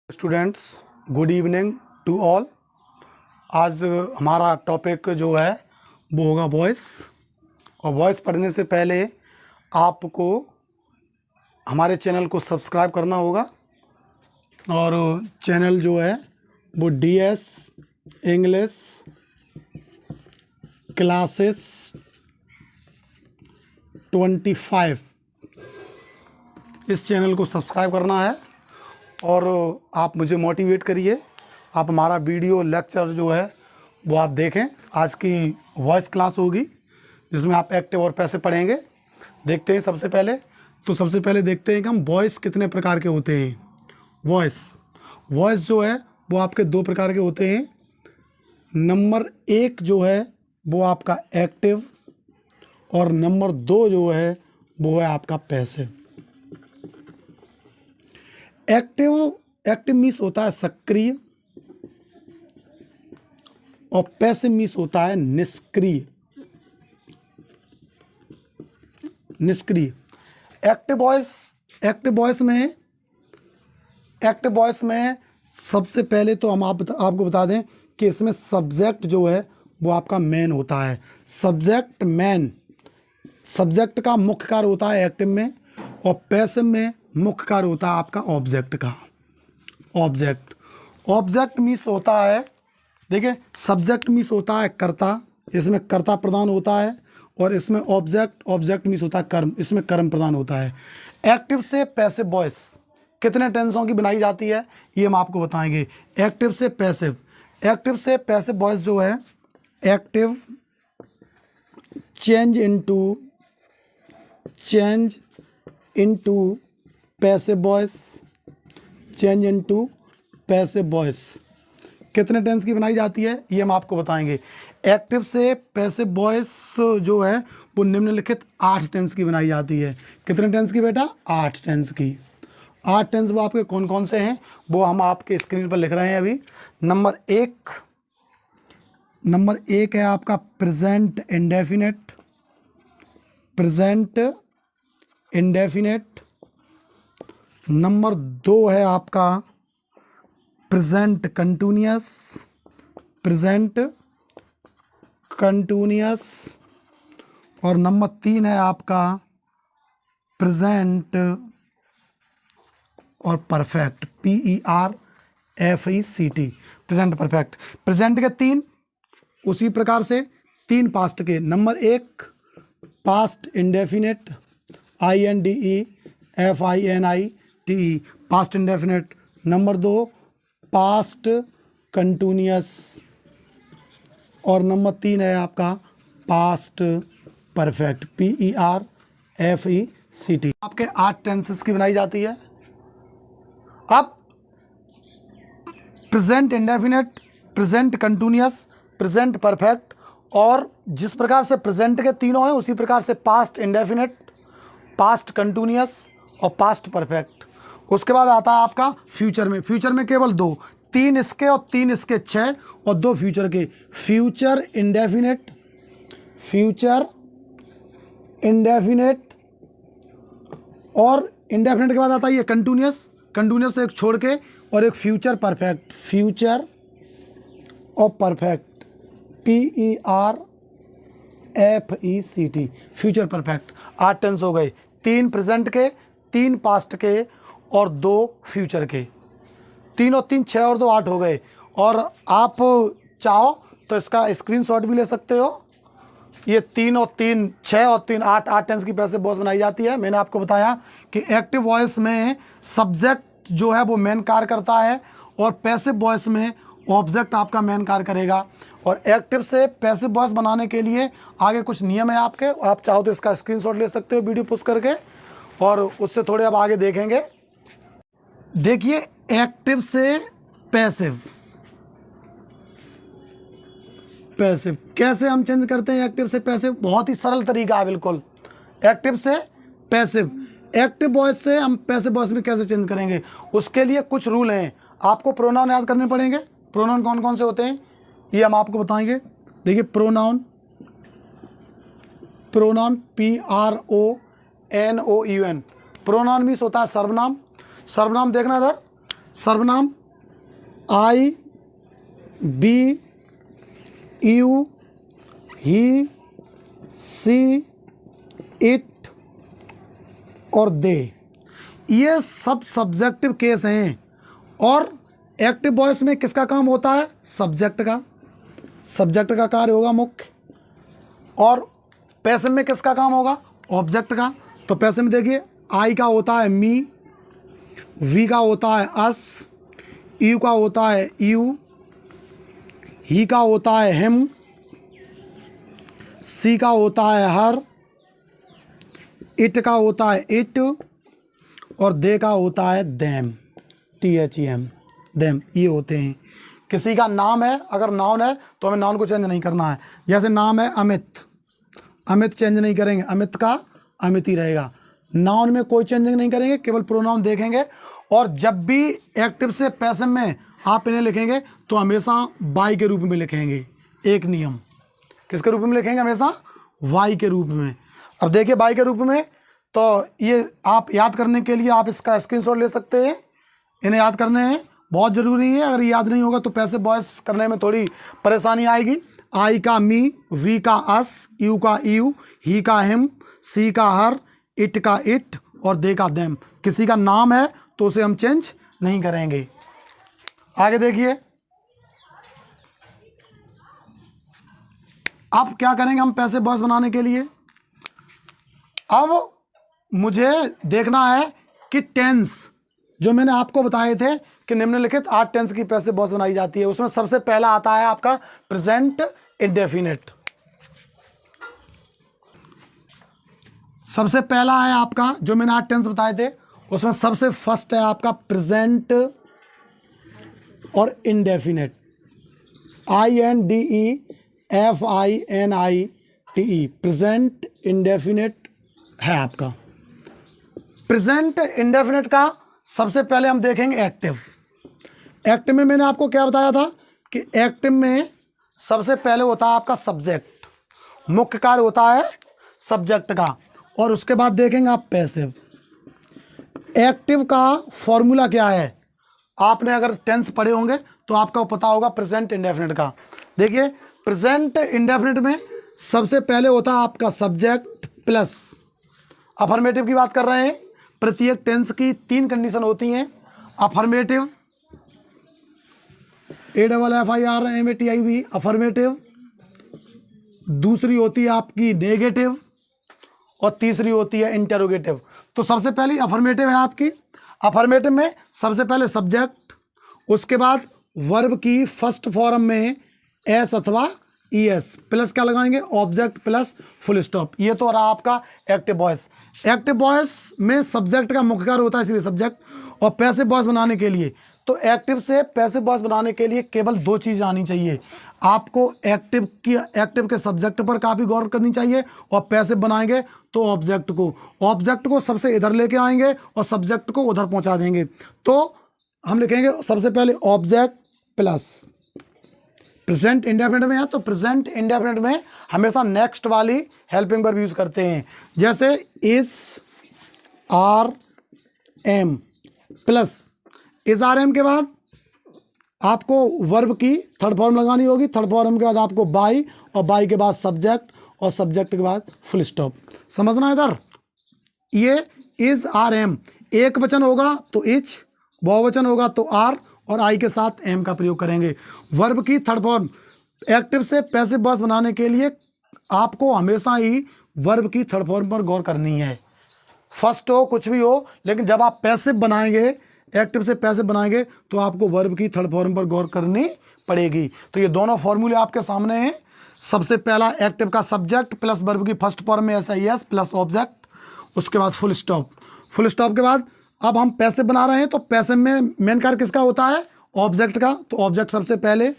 Students, good evening to all. आज हमारा topic जो है वो होगा वॉइस। और वॉइस पढ़ने से पहले आपको हमारे चैनल को सब्सक्राइब करना होगा। और चैनल जो है वो DS इंग्लिश क्लासेस 25 इस चैनल को सब्सक्राइब करना है। और आप मुझे मोटिवेट करिए, आप हमारा वीडियो लेक्चर जो है वो आप देखें। आज की वॉइस क्लास होगी जिसमें आप एक्टिव और पैसिव पढ़ेंगे। देखते हैं सबसे पहले देखते हैं कि हम वॉइस कितने प्रकार के होते हैं। वॉइस जो है वो आपके दो प्रकार के होते हैं। नंबर 1 जो है वो आपका एक्टिव और नंबर 2 जो है वो है आपका पैसिव। एक्टिव मीन्स होता है सक्रिय और पैसिव मीन्स होता है निष्क्रिय। एक्टिव वॉइस में सबसे पहले तो हम आपको बता दें कि इसमें सब्जेक्ट जो है वो आपका मेन होता है। सब्जेक्ट का मुख्य कार्य होता है एक्टिव में, और पैसिव में मुख्य कार्य होता है आपका ऑब्जेक्ट का। ऑब्जेक्ट मीन्स होता है, देखिए, सब्जेक्ट मीन्स होता है कर्ता, इसमें कर्ता प्रधान होता है। और इसमें ऑब्जेक्ट मीन्स होता है कर्म, इसमें कर्म प्रधान होता है। एक्टिव से पैसिव वॉइस कितने टेंसों की बनाई जाती है ये हम आपको बताएंगे। एक्टिव से पैसिव वॉइस जो है, active change into passive voice कितने टेंस की बनाई जाती है ये हम आपको बताएंगे। एक्टिव से पैसिव वॉइस जो है वो निम्नलिखित 8 टेंस की बनाई जाती है। कितने टेंस की बेटा? 8 टेंस की। 8 टेंस वो आपके कौन कौन से हैं वो हम आपके स्क्रीन पर लिख रहे हैं अभी। नंबर एक है आपका प्रेजेंट इंडेफिनेट। नंबर 2 है आपका प्रेजेंट कंटिन्यूअस। और नंबर 3 है आपका प्रेजेंट और perfect, PERFECT, present perfect. Present के 3, उसी प्रकार से 3 पास्ट के। Number 1 past indefinite, INDEFINITE, past indefinite. Number 2 past continuous. और नंबर 3 है आपका पास्ट परफेक्ट, PERFECT। आपके 8 टेंसेस की बनाई जाती है। अब present indefinite, present continuous, present perfect, और जिस प्रकार से प्रेजेंट के तीनों हैं उसी प्रकार से पास्ट इंडेफिनेट, पास्ट कंटिन्यूअस और पास्ट परफेक्ट। उसके बाद आता है आपका फ्यूचर में केवल 2, 3 इसके और 3 इसके 6 और 2 फ्यूचर के। फ्यूचर इंडेफिनेट और इंडेफिनेट के बाद आता है ये कंटिन्यूअस से एक छोड़ के, और एक फ्यूचर परफेक्ट, फ्यूचर और perfect, PERFECT, future perfect. 8 tense हो गए, 3 प्रेजेंट के, 3 पास्ट के और 2 फ्यूचर के। 3 और 3 6 और 2 8 हो गए। और आप चाहो तो इसका स्क्रीनशॉट भी ले सकते हो। ये 3 और 3 6 और 3 8 टेंस की पैसिव वॉइस बनाई जाती है। मैंने आपको बताया कि एक्टिव वॉइस में सब्जेक्ट जो है वो मेन कार्य करता है, और पैसिव वॉइस में ऑब्जेक्ट आपका मेन कार्य करेगा। और एक्टिव से पैसिव वॉइस बनाने के लिए आगे कुछ नियम है आपके, आप चाहो तो इसका स्क्रीनशॉट ले सकते हो वीडियो पुश करके, और उससे थोड़े अब आगे देखेंगे। देखिए, एक्टिव से पैसिव कैसे हम चेंज करते हैं। एक्टिव से पैसिव बहुत ही सरल तरीका है, बिल्कुल। एक्टिव से पैसिव, एक्टिव वॉइस से हम पैसिव वॉइस में कैसे चेंज करेंगे, उसके लिए कुछ रूल हैं। आपको प्रोनाउन याद करने पड़ेंगे। प्रोनाउन कौन कौन से होते हैं ये हम आपको बताएंगे। देखिए, प्रोनाउन PRONOUN, प्रोनाउन मीन्स होता है सर्वनाम। सर्वनाम देखना इधर, सर्वनाम I, we, you, he, she, it और दे, ये सब सब्जेक्टिव केस हैं। और एक्टिव वॉइस में किसका काम होता है? सब्जेक्ट का। सब्जेक्ट का कार्य होगा मुख्य। और पैसिव में किसका काम होगा? ऑब्जेक्ट का। तो पैसिव में देखिए, आई का होता है मी, वी का होता है अस, यू का होता है यू, ही का होता है हिम, सी का होता है हर, इट का होता है इट और दे का होता है देम, THEM, देम। ये होते हैं। किसी का नाम है, अगर नाउन है तो हमें नाउन को चेंज नहीं करना है। जैसे नाम है अमित, अमित चेंज नहीं करेंगे, अमित का अमित ही रहेगा। नाउन में कोई चेंजिंग नहीं करेंगे, केवल प्रोनाउन देखेंगे। और जब भी एक्टिव से पैसिव में आप इन्हें लिखेंगे तो हमेशा बाई के रूप में लिखेंगे। एक नियम, किसके रूप में लिखेंगे? हमेशा वाई के रूप में। अब देखिए बाई के रूप में, तो ये आप याद करने के लिए आप इसका स्क्रीनशॉट ले सकते हैं। इन्हें याद करने हैं, बहुत ज़रूरी है। अगर याद नहीं होगा तो पैसिव वॉइस करने में थोड़ी परेशानी आएगी। आई का मी, वी का अस, यू का यू, ही का हिम, सी का हर, इट का इट और दे का देम। किसी का नाम है तो उसे हम चेंज नहीं करेंगे। आगे देखिए, अब क्या करेंगे हम पैसिव वॉइस बनाने के लिए? अब मुझे देखना है कि टेंस जो मैंने आपको बताए थे कि निम्नलिखित 8 टेंस की पैसिव वॉइस बनाई जाती है। उसमें सबसे पहला आता है आपका प्रेजेंट इंडेफिनिट। सबसे पहला है आपका, जो मैंने 8 टेंस बताए थे उसमें सबसे फर्स्ट है आपका प्रेजेंट और इंडेफिनिट। INDEFINITE, प्रेजेंट इंडेफिनिट है आपका। प्रेजेंट इंडेफिनिट का सबसे पहले हम देखेंगे एक्टिव। एक्टिव में मैंने आपको क्या बताया था कि एक्टिव में सबसे पहले होता है आपका सब्जेक्ट, मुख्य कार्य होता है सब्जेक्ट का। और उसके बाद देखेंगे आप पैसिव। एक्टिव का फॉर्मूला क्या है? आपने अगर टेंस पढ़े होंगे तो आपको पता होगा प्रेजेंट इंडेफिनिट का। देखिए, प्रेजेंट इंडेफिनिट में सबसे पहले होता है आपका सब्जेक्ट प्लस अफर्मेटिव की बात कर रहे हैं। प्रत्येक टेंस की 3 कंडीशन होती हैं। Affirmative, AFFIRMATIV, affirmative. दूसरी होती है आपकी नेगेटिव और तीसरी होती है इंटरोगेटिव। तो सबसे पहली अफर्मेटिव है आपकी। अफर्मेटिव में सबसे पहले सब्जेक्ट, उसके बाद वर्ब की फर्स्ट फॉर्म में एस अथवा ES प्लस क्या लगाएंगे? Object plus full stop. ये तो रहा आपका एक्टिव वॉइस। एक्टिव वॉइस में सब्जेक्ट का मुख्य कार्य होता है, इसलिए सब्जेक्ट। और पैसिव वॉइस बनाने के लिए, तो एक्टिव से पैसिव वॉइस बनाने के लिए केवल 2 चीज़ आनी चाहिए आपको। एक्टिव के सब्जेक्ट पर काफ़ी गौर करनी चाहिए। और पैसिव बनाएंगे तो ऑब्जेक्ट को सबसे इधर लेके आएंगे और सब्जेक्ट को उधर पहुंचा देंगे। तो हम लिखेंगे सबसे पहले ऑब्जेक्ट प्लस। प्रेजेंट इंडेफिनिट में है तो प्रेजेंट इंडेफिनिट में हमेशा नेक्स्ट वाली हेल्पिंग वर्ब यूज करते हैं। जैसे is are am plus is are am के बाद आपको वर्ब की थर्ड फॉर्म लगानी होगी। थर्ड फॉर्म के बाद आपको बाई, और बाई के बाद सब्जेक्ट, और सब्जेक्ट के बाद फुल स्टॉप। समझना इधर, ये इज आर एम एक वचन होगा तो इज, बहुवचन होगा तो आर, और आई के साथ एम का प्रयोग करेंगे। वर्ब की थर्ड फॉर्म एक्टिव से पैसिव वॉइस बनाने के लिए आपको हमेशा ही वर्ब की थर्ड फॉर्म पर गौर करनी है। फर्स्ट हो कुछ भी हो, लेकिन जब आप पैसिव बनाएंगे, एक्टिव से पैसिव बनाएंगे, तो आपको वर्ब की थर्ड फॉर्म पर गौर करनी पड़ेगी। तो ये दोनों फॉर्मूले आपके सामने हैं। सबसे पहला एक्टिव का सब्जेक्ट प्लस वर्ब की फर्स्ट फॉर्म में SIS प्लस ऑब्जेक्ट, उसके बाद फुल स्टॉप। फुल स्टॉप के बाद अब हम पैसिव बना रहे हैं, तो पैसिव में मेन कार्य किसका होता है? ऑब्जेक्ट का। तो ऑब्जेक्ट सबसे पहले,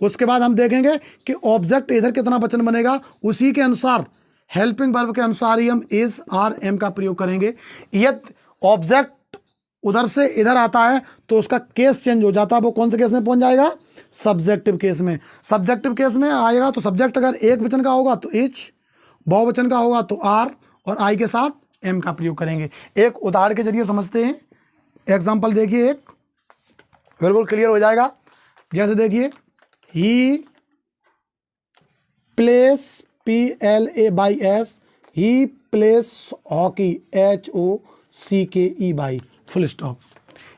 उसके बाद हम देखेंगे कि ऑब्जेक्ट इधर कितना वचन बनेगा, उसी के अनुसार हेल्पिंग वर्ब के अनुसार ही हम इज आर एम का प्रयोग करेंगे। यदि ऑब्जेक्ट उधर से इधर आता है तो उसका केस चेंज हो जाता है। वो कौन से केस में पहुंच जाएगा? सब्जेक्टिव केस में। सब्जेक्टिव केस में आएगा तो सब्जेक्ट अगर एक वचन का होगा तो इज, बहुवचन का होगा तो आर, और आई के साथ एम का प्रयोग करेंगे। एक उदाहरण के जरिए समझते हैं। एग्जाम्पल देखिए, एक बिल्कुल क्लियर हो जाएगा। जैसे देखिए he plays PLAYS, he plays hockey HOCKE, full stop.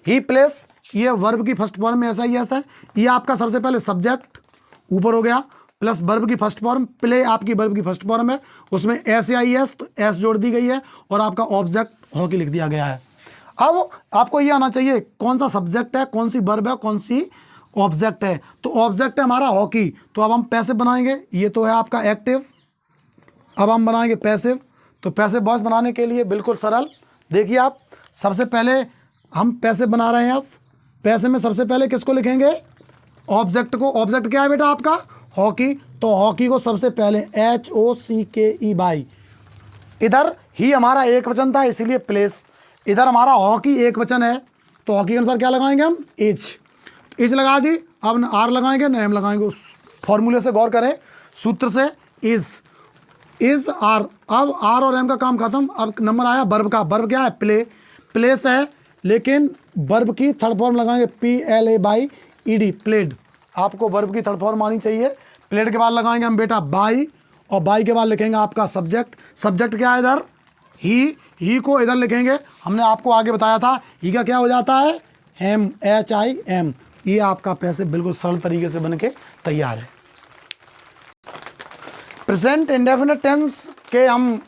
He plays ये वर्ब की फर्स्ट फॉर्म में SIS है, ये आपका सबसे पहले सब्जेक्ट ऊपर हो गया, प्लस वर्ब की फर्स्ट फॉर्म, प्ले आपकी वर्ब की फर्स्ट फॉर्म है, उसमें SIS तो S जोड़ दी गई है और आपका ऑब्जेक्ट हॉकी लिख दिया गया है। अब आपको ये आना चाहिए कौन सा सब्जेक्ट है, कौन सी वर्ब है, कौन सी ऑब्जेक्ट है। तो ऑब्जेक्ट है हमारा हॉकी, तो अब हम पैसिव बनाएंगे, ये तो है आपका एक्टिव। अब हम बनाएंगे पैसिव, तो पैसिव वॉइस बनाने के लिए बिल्कुल सरल, देखिए आप सबसे पहले हम पैसिव बना रहे हैं। अब पैसिव में सबसे पहले किसको लिखेंगे, ऑब्जेक्ट को। ऑब्जेक्ट क्या है बेटा आपका, हॉकी, तो हॉकी को सबसे पहले HOCKE। इधर ही हमारा एक वचन था इसलिए प्लेस, इधर हमारा हॉकी एक वचन है, तो हॉकी के अनुसार क्या लगाएंगे हम, एच लगा दी। अब न आर लगाएंगे न एम लगाएंगे, उस फॉर्मूले से गौर करें, सूत्र से, इज आर। अब आर और एम का काम खत्म। अब नंबर आया वर्ब का। वर्ब क्या है, प्लेस है, लेकिन वर्ब की थर्ड फॉर्म लगाएंगे PLAYED, प्लेड। आपको वर्ब की थर्ड फॉर्म आनी चाहिए। प्लेड के बाद लगाएंगे हम बेटा बाई, और बाई के बाद लिखेंगे आपका सब्जेक्ट। सब्जेक्ट क्या है इधर, ही को इधर लिखेंगे। हमने आपको आगे बताया था ही का क्या हो जाता है, HIM, HIM। ये आपका पैसिव बिल्कुल सरल तरीके से बन के तैयार है। प्रेजेंट इंडेफिनिट टेंस के हम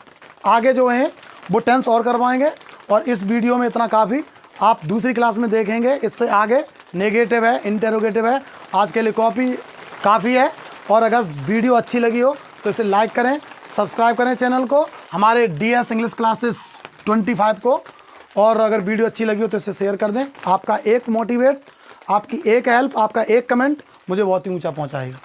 आगे जो हैं वो टेंस और करवाएंगे, और इस वीडियो में इतना काफ़ी। आप दूसरी क्लास में देखेंगे इससे आगे नेगेटिव है, इंटेरोगेटिव है। आज के लिए कॉपी काफ़ी है। और अगर वीडियो अच्छी लगी हो तो इसे लाइक करें, सब्सक्राइब करें चैनल को, हमारे DS इंग्लिश क्लासेस 25 को। और अगर वीडियो अच्छी लगी हो तो इसे शेयर कर दें। आपका एक मोटिवेट, आपकी एक हेल्प, आपका एक कमेंट मुझे बहुत ही ऊंचा पहुंचाएगा।